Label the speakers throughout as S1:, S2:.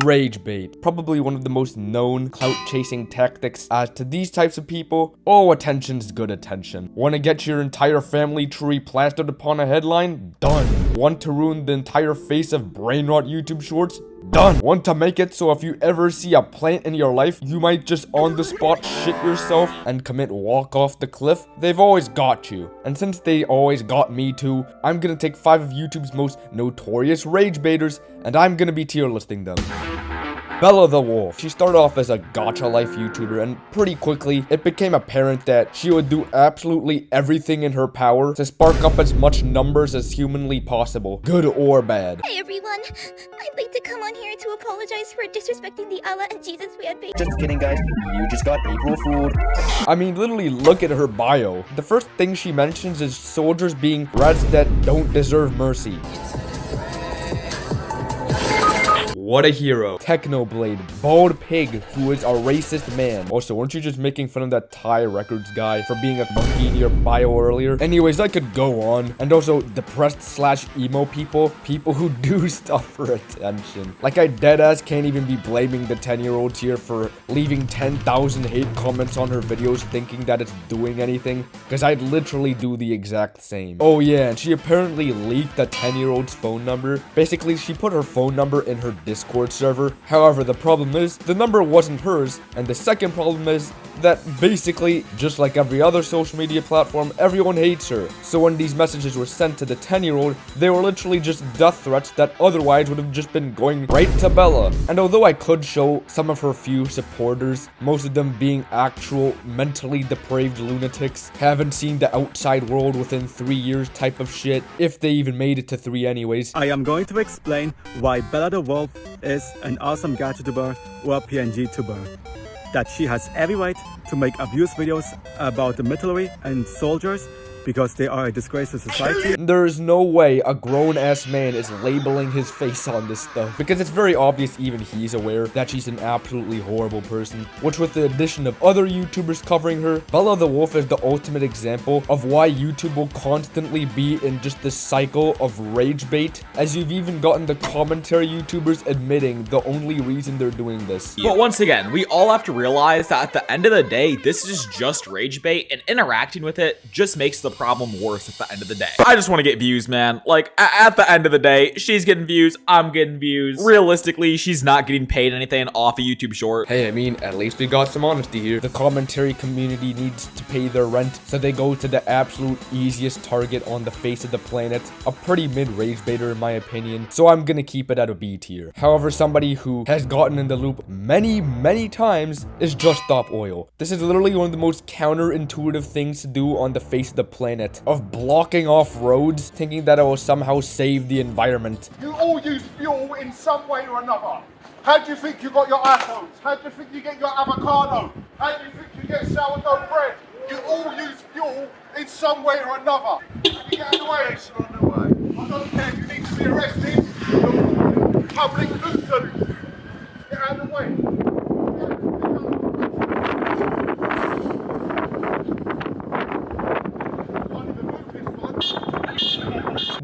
S1: Rage bait, probably one of the most known clout chasing tactics. As to these types of people, oh, attention's good attention. Want to get your entire family tree plastered upon a headline? Done. Want to ruin the entire face of brain rot YouTube shorts? Done. Want to make it so if you ever see a plant in your life, you might just on the spot shit yourself and commit walk off the cliff? They've always got you. And since they always got me too, I'm gonna take 5 of YouTube's most notorious rage baiters and I'm gonna be tier listing them. Bella the Wolf. She started off as a gacha life YouTuber and pretty quickly it became apparent that she would do absolutely everything in her power to spark up as much numbers as humanly possible, good or bad.
S2: Hey everyone, I'd like to come on here to apologize for disrespecting the Allah and Jesus we had been.
S3: Just kidding guys, you just got April fooled.
S1: I mean, literally look at her bio. The first thing she mentions is soldiers being rats that don't deserve mercy. What a hero. Technoblade, bald pig who is a racist man. Also, weren't you just making fun of that Thai records guy for being a monkey in your bio earlier? Anyways, I could go on. And also, depressed slash emo people who do stuff for attention. Like, I deadass can't even be blaming the 10-year-olds here for leaving 10,000 hate comments on her videos thinking that it's doing anything, because I'd literally do the exact same. Oh yeah, and she apparently leaked a 10-year-old's phone number. Basically, she put her phone number in her Discord server. However, the problem is the number wasn't hers, and the second problem is that basically, just like every other social media platform, everyone hates her. So when these messages were sent to the 10-year-old, they were literally just death threats that otherwise would have just been going right to Bella. And although I could show some of her few supporters, most of them being actual mentally depraved lunatics, haven't seen the outside world within 3 years type of shit, if they even made it to 3 anyways.
S4: I am going to explain why Bella the Wolf is an awesome gacha tuber or PNG tuber. That she has every right to make abuse videos about the military and soldiers because they are a disgrace to society.
S1: There's no way a grown-ass man is labeling his face on this stuff, because it's very obvious even he's aware that she's an absolutely horrible person, which with the addition of other YouTubers covering her, Bella the Wolf is the ultimate example of why YouTube will constantly be in just this cycle of rage bait, as you've even gotten the commentary YouTubers admitting the only reason they're doing this.
S5: But once again, we all have to realize that at the end of the day, this is just rage bait, and interacting with it just makes the problem worse at the end of the day. I just want to get views, man. Like, at the end of the day, she's getting views, I'm getting views. Realistically, she's not getting paid anything off a YouTube short.
S1: Hey, I mean, at least we got some honesty here. The commentary community needs to pay their rent, so they go to the absolute easiest target on the face of the planet. A pretty mid-rage baiter in my opinion, so I'm gonna keep it at a B tier. However, somebody who has gotten in the loop many times is Just Stop Oil. This is literally one of the most counterintuitive things to do on the face of the planet, of blocking off roads, thinking that it will somehow save the environment.
S6: You all use fuel in some way or another. How do you think you got your iPhones? How do you think you get your avocado? How do you think you get sourdough bread? You all use fuel in some way or another. Can you get out of the way? I don't care, you need to be arrested. You're public nuisance. Get out of the way.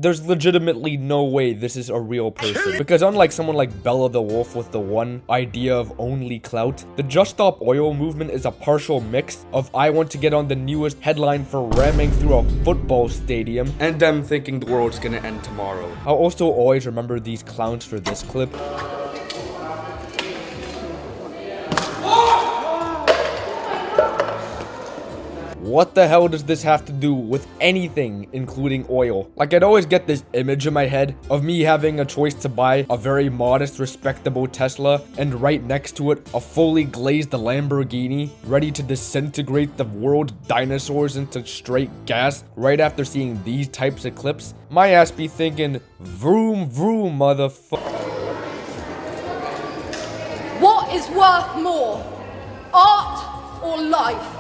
S1: There's legitimately no way this is a real person, because unlike someone like Bella the Wolf with the one idea of only clout, the Just Stop Oil movement is a partial mix of I want to get on the newest headline for ramming through a football stadium and them thinking the world's gonna end tomorrow. I'll also always remember these clowns for this clip. What the hell does this have to do with anything, including oil? Like, I'd always get this image in my head of me having a choice to buy a very modest, respectable Tesla, and right next to it, a fully glazed Lamborghini, ready to disintegrate the world's dinosaurs into straight gas right after seeing these types of clips. My ass be thinking, vroom vroom, motherfucker.
S7: What is worth more, art or life?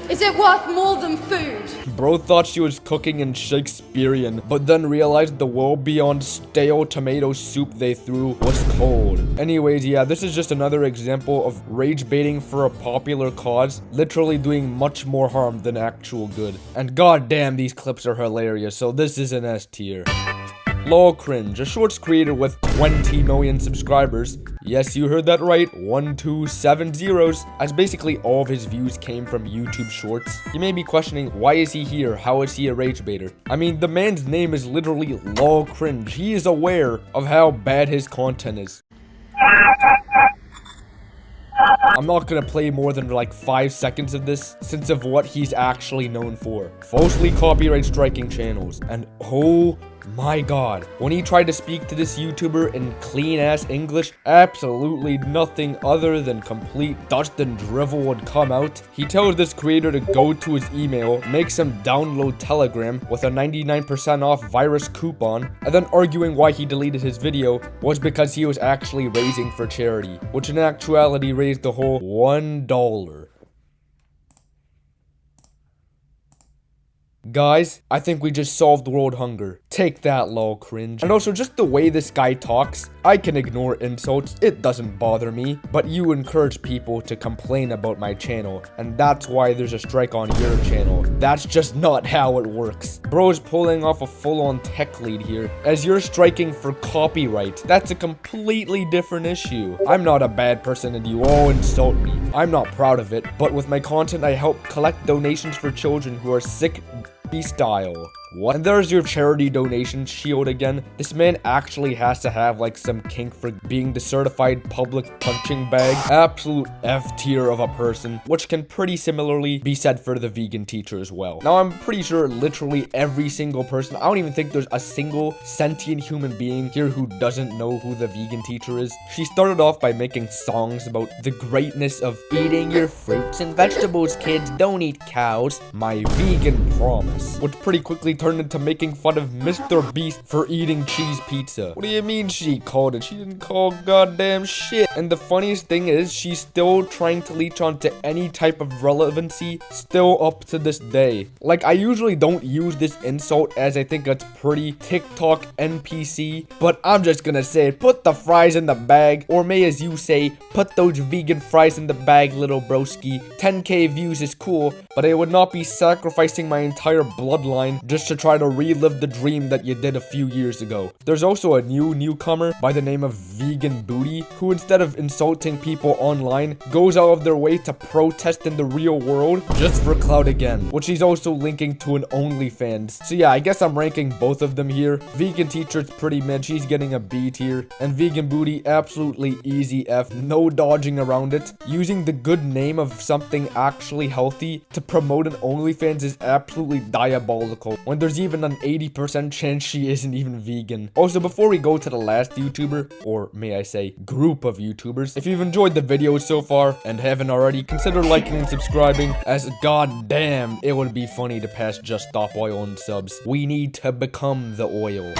S7: Is it worth more than food?
S1: Bro thought she was cooking in Shakespearean, but then realized the well beyond stale tomato soup they threw was cold. Anyways, yeah, this is just another example of rage baiting for a popular cause, literally doing much more harm than actual good. And goddamn, these clips are hilarious, so this is an S tier. Lol Cringe, a shorts creator with 20 million subscribers. Yes, you heard that right, 127 zeros, as basically all of his views came from YouTube shorts. You may be questioning, why is he here? How is he a Ragebaiter? I mean, the man's name is literally Lol Cringe. He is aware of how bad his content is. I'm not gonna play more than like 5 seconds of this, since of what he's actually known for. Falsely copyright striking channels, and oh my god, when he tried to speak to this YouTuber in clean ass English, absolutely nothing other than complete dust and drivel would come out. He tells this creator to go to his email, makes him download Telegram with a 99% off virus coupon, and then arguing why he deleted his video was because he was actually raising for charity, which in actuality raised the whole $1. Guys, I think we just solved world hunger. Take that, Lol Cringe. And also, just the way this guy talks, I can ignore insults, it doesn't bother me. But you encourage people to complain about my channel, and that's why there's a strike on your channel. That's just not how it works. Bro's pulling off a full-on tech lead here, as you're striking for copyright. That's a completely different issue. I'm not a bad person and you all insult me. I'm not proud of it, but with my content I help collect donations for children who are sick style. What? And there's your charity donation shield again. This man actually has to have like some kink for being the certified public punching bag. Absolute F tier of a person, which can pretty similarly be said for the vegan teacher as well. Now I'm pretty sure literally every single person, I don't even think there's a single sentient human being here who doesn't know who the vegan teacher is. She started off by making songs about the greatness of eating your fruits and vegetables, kids, don't eat cows, my vegan promise, which pretty quickly turned into making fun of Mr. Beast for eating cheese pizza. What do you mean she called it? She didn't call goddamn shit. And the funniest thing is, she's still trying to leech onto any type of relevancy still up to this day. Like, I usually don't use this insult as I think it's pretty TikTok NPC, but I'm just gonna say it. Put the fries in the bag, or may as you say, put those vegan fries in the bag, little broski. 10k views is cool, but I would not be sacrificing my entire bloodline just to try to relive the dream that you did a few years ago. There's also a newcomer by the name of Vegan Booty, who instead of insulting people online, goes out of their way to protest in the real world just for clout again, which he's also linking to an OnlyFans. So yeah, I guess I'm ranking both of them here. Vegan Teacher's pretty mid, she's getting a B tier, and Vegan Booty, absolutely easy F, no dodging around it. Using the good name of something actually healthy to promote an OnlyFans is absolutely diabolical, when there's even an 80% chance she isn't even vegan. Also, before we go to the last YouTuber, or may I say group of YouTubers, if you've enjoyed the video so far and haven't already, consider liking and subscribing, as goddamn it would be funny to pass just stop oil and subs. We need to become the oil.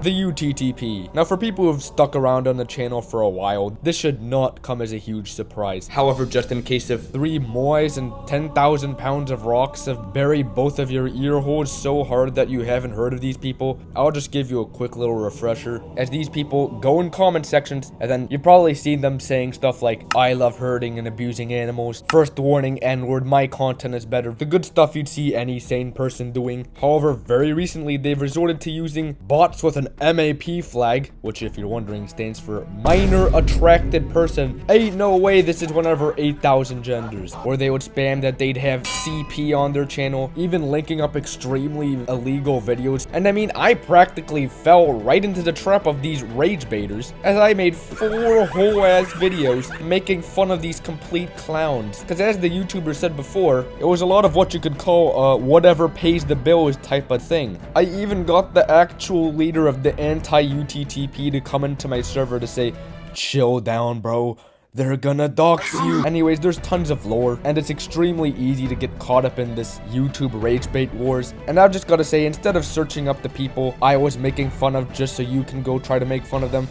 S1: The UTTP. Now, for people who've stuck around on the channel for a while, this should not come as a huge surprise. However, just in case if 3 moais and 10,000 pounds of rocks have buried both of your ear holes so hard that you haven't heard of these people, I'll just give you a quick little refresher, as these people go in comment sections, and then you've probably seen them saying stuff like, I love hurting and abusing animals, first warning, N-word, my content is better, the good stuff you'd see any sane person doing. However, very recently, they've resorted to using bots with an MAP flag, which if you're wondering stands for minor attracted person. Ain't no way this is one of our 8,000 genders. Or they would spam that they'd have CP on their channel, even linking up extremely illegal videos. And I mean, I practically fell right into the trap of these rage baiters, as I made 4 whole ass videos making fun of these complete clowns. Because as the YouTuber said before, it was a lot of what you could call whatever pays the bills type of thing. I even got the actual leader of the anti-UTTP to come into my server to say, chill down, bro. They're gonna dox you. Anyways, there's tons of lore, and it's extremely easy to get caught up in this YouTube rage bait wars. And I've just gotta say, instead of searching up the people I was making fun of just so you can go try to make fun of them,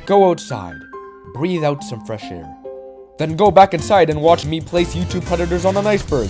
S1: go outside, breathe out some fresh air, then go back inside and watch me place YouTube predators on an iceberg.